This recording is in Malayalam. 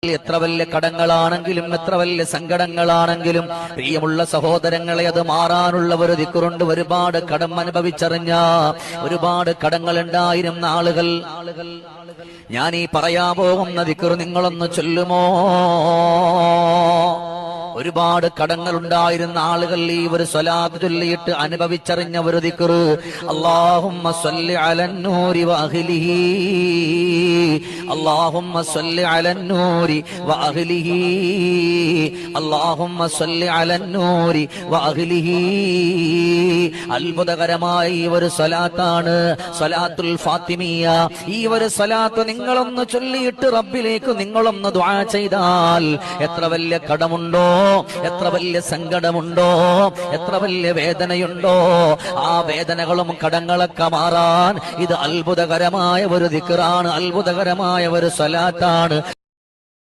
എത്ര വലിയ കടങ്ങളാണെങ്കിലും എത്ര വലിയ സങ്കടങ്ങളാണെങ്കിലും പ്രിയമുള്ള സഹോദരങ്ങളെ, അത് മാറാനുള്ള ഒരു ദിക്റുണ്ട്. ഒരുപാട് കടം അനുഭവിച്ചറിഞ്ഞ, ഒരുപാട് കടങ്ങൾ ഉണ്ടായിരുന്ന ആളുകൾ, ഞാൻ ഈ പറയാൻ പോകുന്ന ദിക്റ് നിങ്ങളൊന്ന് ചൊല്ലുമോ? ഒരുപാട് കടങ്ങൾ ഉണ്ടായിരുന്ന ആളുകൾ ഈ ഒരു സ്വലാത്ത് ചൊല്ലിയിട്ട് അനുഭവിച്ചറിഞ്ഞ ഒരു ദിക്റ്, അല്ലാഹുമ്മ സ്വല്ലി അലന്നൂരി വഅഹ്ലിഹി, അല്ലാഹുമ്മ സ്വല്ലി അലന്നൂരി വഅഹ്ലിഹി, അല്ലാഹുമ്മ സ്വല്ലി അലന്നൂരി വഅഹ്ലിഹി. അത്ഭുതകരമായ ഈ ഒരു സ്വലാത്താണ് സ്വലാത്തുൽ ഫാത്തിമിയ. ഈ ഒരു സ്വലാത്ത് നിങ്ങളൊന്ന് ചൊല്ലിയിട്ട് റബ്ബിലേക്ക് നിങ്ങളൊന്ന് ദുആ ചെയ്താൽ, എത്ര വലിയ കടമുണ്ടോ, എത്ര വലിയ സങ്കടമുണ്ടോ, എത്ര വലിയ വേദനയുണ്ടോ, ആ വേദനകളും കടങ്ങളൊക്കെ മാറാൻ ഇത് അത്ഭുതകരമായ ഒരു ദിക്റാണ്, അത്ഭുതകരമായ ഒരു സ്വലാത്താണ്.